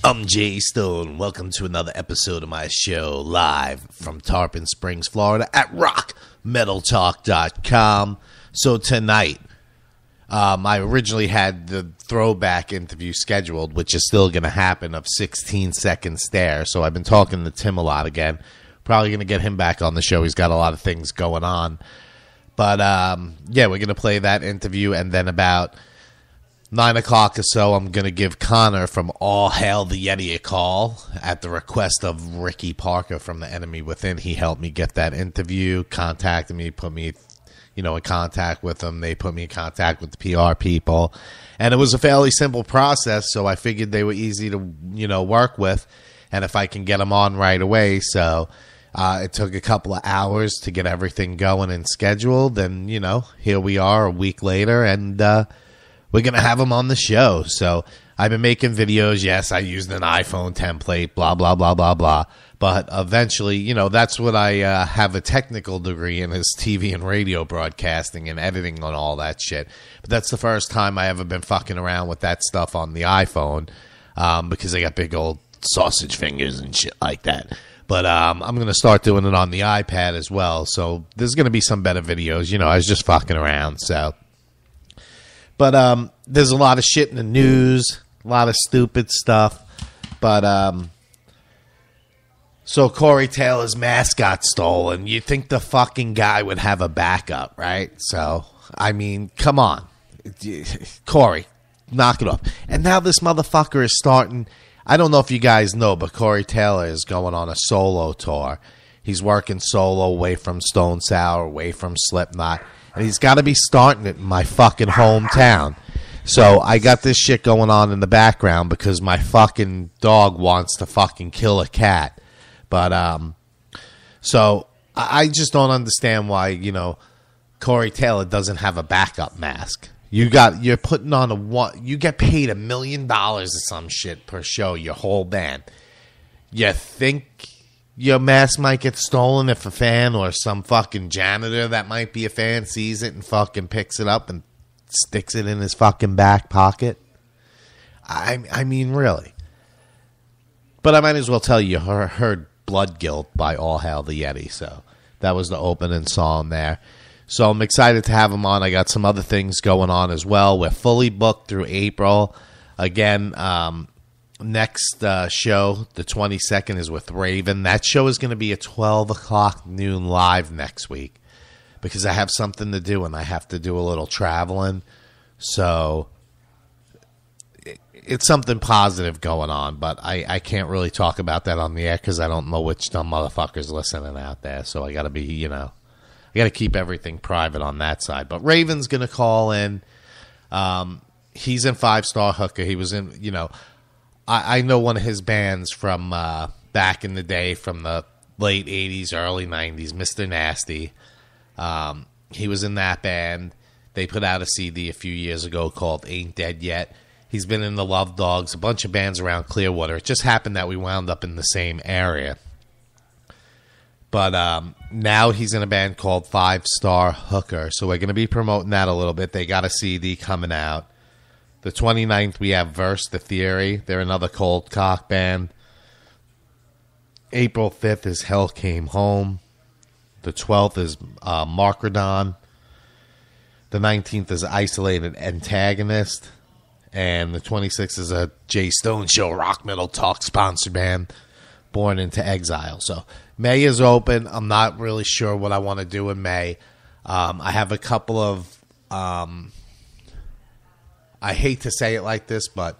I'm Jay Stone. Welcome to another episode of my show, live from Tarpon Springs, Florida, at rockmetaltalk.com. So tonight, I originally had the throwback interview scheduled, which is still going to happen, of 16 Second Stare. So I've been talking to Tim a lot again. Probably going to get him back on the show. He's got a lot of things going on. But, yeah, we're going to play that interview, and then about 9 o'clock or so, I'm going to give Connor from ALL HAIL the Yeti a call at the request of Ricky Parker from The Enemy Within. He helped me get that interview, contacted me, put me in contact with them. They put me in contact with the PR people. And it was a fairly simple process, so I figured they were easy to, work with. And if I can get them on right away. So it took a couple of hours to get everything going and scheduled. And, here we are a week later, and we're going to have them on the show. So I've been making videos. Yes, I used an iPhone template, blah, blah, blah, blah, blah. But eventually, that's what I have a technical degree in, is TV and radio broadcasting and editing on all that shit. But that's the first time I ever been fucking around with that stuff on the iPhone, because I got big old sausage fingers and shit like that. But I'm going to start doing it on the iPad as well. So there's going to be some better videos. I was just fucking around, so. But there's a lot of shit in the news, a lot of stupid stuff. But so Corey Taylor's mask got stolen. You think the fucking guy would have a backup, right? So, I mean, come on. Corey, knock it off. And now this motherfucker is starting. I don't know if you guys know, but Corey Taylor is going on a solo tour. He's working solo, away from Stone Sour, away from Slipknot. And he's got to be starting it in my fucking hometown. So I got this shit going on in the background because my fucking dog wants to fucking kill a cat. But, so I just don't understand why, Corey Taylor doesn't have a backup mask. You're putting on you get paid $1 million or some shit per show, your whole band. You think your mask might get stolen if a fan or some fucking janitor that might be a fan sees it and fucking picks it up and sticks it in his fucking back pocket? I mean, really. But I might as well tell you, heard Blood Guilt by ALL HAIL the Yeti. So that was the opening song there. So I'm excited to have him on. I got some other things going on as well. We're fully booked through April. Again, next show, the 22nd, is with Raven. That show is going to be at 12 o'clock noon live next week because I have something to do and I have to do a little traveling. So it's something positive going on, but I can't really talk about that on the air because I don't know which dumb motherfuckers listening out there. So I got to be, I got to keep everything private on that side. But Raven's going to call in. He's in 5 Star Hooker. He was in, I know one of his bands from back in the day, from the late 80s, early 90s, Mr. Nasty. He was in that band. They put out a CD a few years ago called Ain't Dead Yet. He's been in the Love Dogs, a bunch of bands around Clearwater. It just happened that we wound up in the same area. But now he's in a band called 5 Star Hooker. So we're going to be promoting that a little bit. They got a CD coming out. The 29th, we have Verse the Theory. They're another cold cock band. April 5th is Hell Came Home. The 12th is Markradon. The 19th is Isolated Antagonist. And the 26th is a Jay Stone Show Rock Metal Talk sponsor band, Born into Exile. So May is open. I'm not really sure what I want to do in May. I have a couple of... I hate to say it like this, but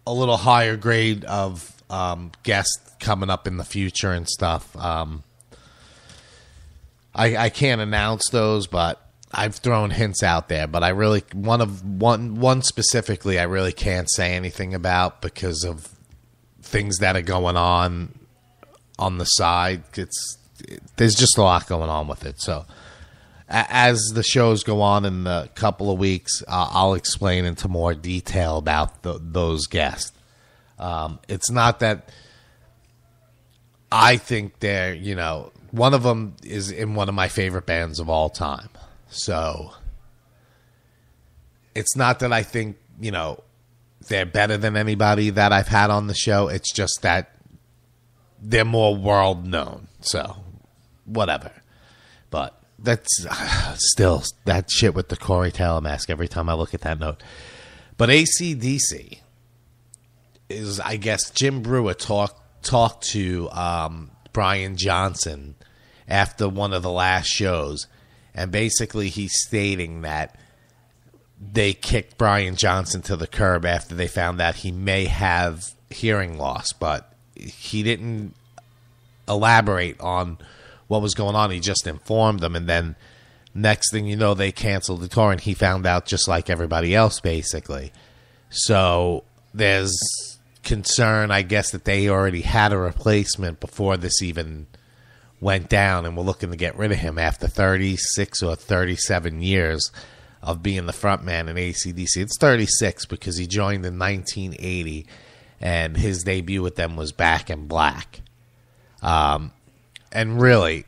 a little higher grade of guests coming up in the future and stuff. I can't announce those, but I've thrown hints out there. But I really one specifically I really can't say anything about because of things that are going on the side. There's just a lot going on with it, so. As the shows go on in a couple of weeks, I'll explain into more detail about those guests. It's not that I think they're, one of them is in one of my favorite bands of all time. So it's not that I think, they're better than anybody that I've had on the show. It's just that they're more world known. So, whatever. But that's still that shit with the Corey Taylor mask every time I look at that note. But AC/DC is, I guess, Jim Brewer talked to Brian Johnson after one of the last shows. And basically he's stating that they kicked Brian Johnson to the curb after they found out he may have hearing loss. But he didn't elaborate on what was going on. He just informed them. And then next thing you know, they canceled the tour. And he found out just like everybody else, basically. So there's concern, I guess, that they already had a replacement before this even went down, and we're looking to get rid of him after 36 or 37 years of being the front man in AC/DC. It's 36 because he joined in 1980, and his debut with them was Back in Black. And really,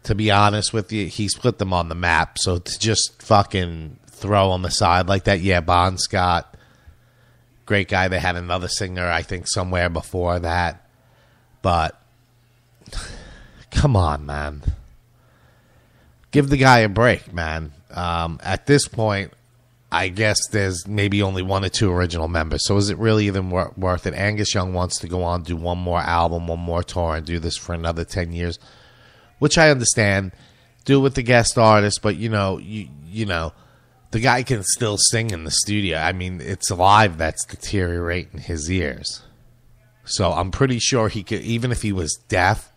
to be honest with you, he's put them on the map. So to just fucking throw him aside like that, yeah, Bon Scott, great guy. They had another singer, I think, somewhere before that. But come on, man. Give the guy a break, man. At this point, I guess there's maybe only one or two original members. So is it really even worth it? Angus Young wants to go on, do one more album, one more tour, and do this for another 10 years, which I understand. Do it with the guest artist, but, you know, the guy can still sing in the studio. I mean, it's live that's deteriorating his ears. So I'm pretty sure he could, even if he was deaf,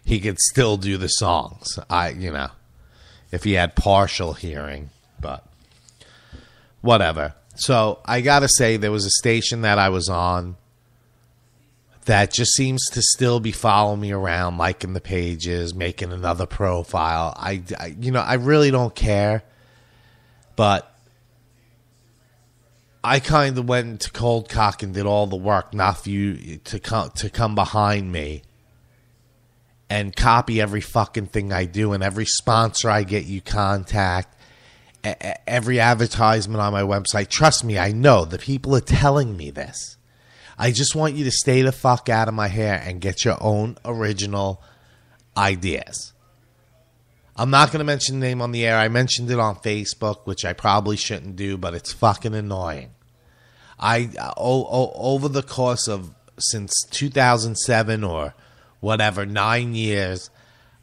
he could still do the songs. If he had partial hearing, but whatever. So I gotta say, there was a station that I was on that just seems to still be following me around, liking the pages, making another profile. I really don't care, but I kind of went to cold cock and did all the work, not for you to come behind me and copy every fucking thing I do, and every sponsor I get you contact, every advertisement on my website. Trust me, I know the people are telling me this. I just want you to stay the fuck out of my hair and get your own original ideas. I'm not going to mention the name on the air. I mentioned it on Facebook, which I probably shouldn't do, but it's fucking annoying. Over the course of since 2007 or whatever, 9 years,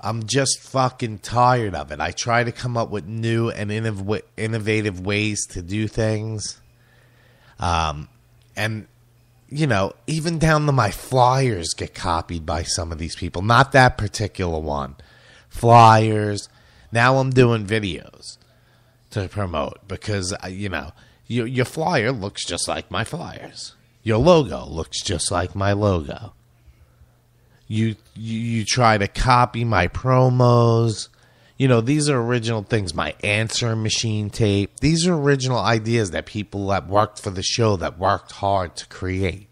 I'm just fucking tired of it. I try to come up with new and innovative ways to do things. And, even down to my flyers get copied by some of these people. Not that particular one. Flyers. Now I'm doing videos to promote because, your flyer looks just like my flyers. Your logo looks just like my logo. You try to copy my promos. These are original things. My answering machine tape. These are original ideas that people that worked for the show, that worked hard to create.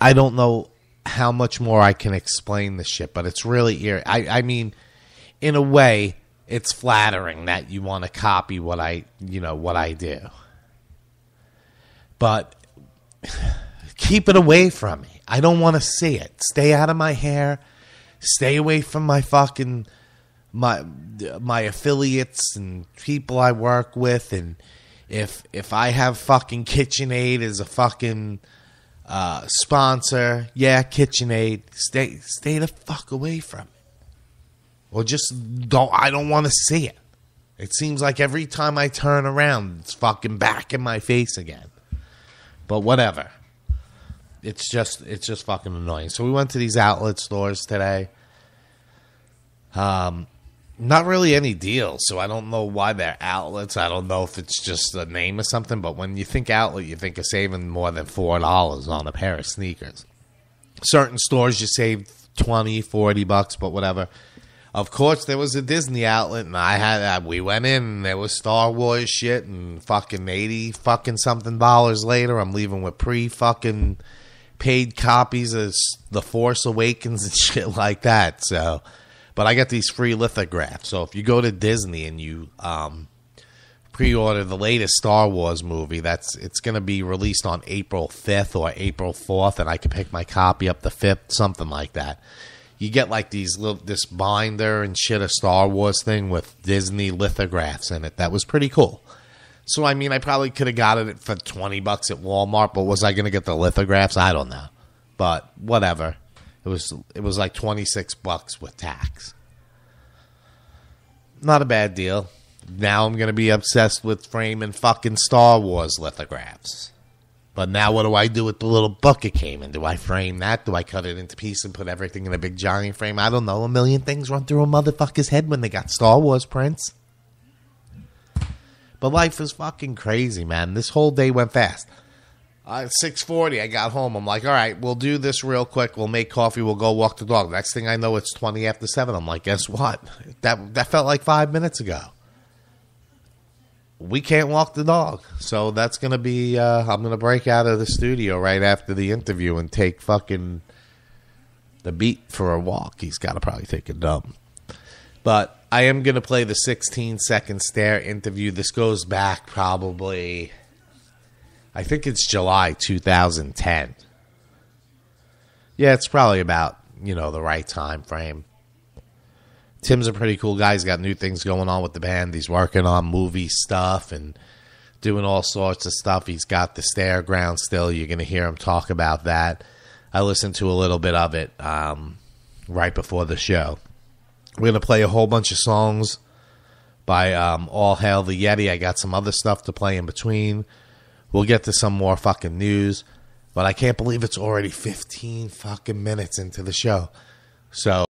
I don't know how much more I can explain this shit, but it's really I mean, in a way, it's flattering that you want to copy what I do. But keep it away from me. I don't want to see it. Stay out of my hair. Stay away from my fucking my affiliates and people I work with. And if I have fucking KitchenAid as a fucking sponsor, yeah, KitchenAid, stay the fuck away from it. Or just don't. I don't want to see it. It seems like every time I turn around, it's fucking back in my face again. But whatever. It's just fucking annoying. So we went to these outlet stores today. Not really any deals, so I don't know why they're outlets. I don't know if it's just a name or something, but when you think outlet, you think of saving more than $4 on a pair of sneakers. Certain stores you save $20, $40, but whatever. Of course, there was a Disney outlet, and we went in, and there was Star Wars shit, and fucking $80 fucking something later, I'm leaving with pre-fucking paid copies of The Force Awakens and shit like that. So, but I got these free lithographs. So if you go to Disney and you pre-order the latest Star Wars movie. It's going to be released on April 5th or April 4th, and I can pick my copy up the 5th, something like that. You get like this binder and shit, a Star Wars thing with Disney lithographs in it. That was pretty cool. So, I mean, I probably could have gotten it for $20 at Walmart, but was I going to get the lithographs? I don't know. But whatever. It was like $26 with tax. Not a bad deal. Now I'm going to be obsessed with framing fucking Star Wars lithographs. But now what do I do with the little book it came in? Do I frame that? Do I cut it into pieces and put everything in a big giant frame? I don't know. A million things run through a motherfucker's head when they got Star Wars prints. But life is fucking crazy, man. This whole day went fast. At 6:40, I got home. I'm like, all right, we'll do this real quick. We'll make coffee. We'll go walk the dog. Next thing I know, it's 20 after 7. I'm like, guess what? That felt like 5 minutes ago. We can't walk the dog. So that's going to be, I'm going to break out of the studio right after the interview and take fucking the beat for a walk. He's got to probably take a dump. But I am going to play the 16-second stare interview. This goes back probably, I think it's July 2010. Yeah, it's probably about, the right time frame. Tim's a pretty cool guy. He's got new things going on with the band. He's working on movie stuff and doing all sorts of stuff. He's got the Stare Ground still. You're going to hear him talk about that. I listened to a little bit of it right before the show. We're going to play a whole bunch of songs by All Hail the Yeti. I got some other stuff to play in between. We'll get to some more fucking news. But I can't believe it's already 15 fucking minutes into the show. So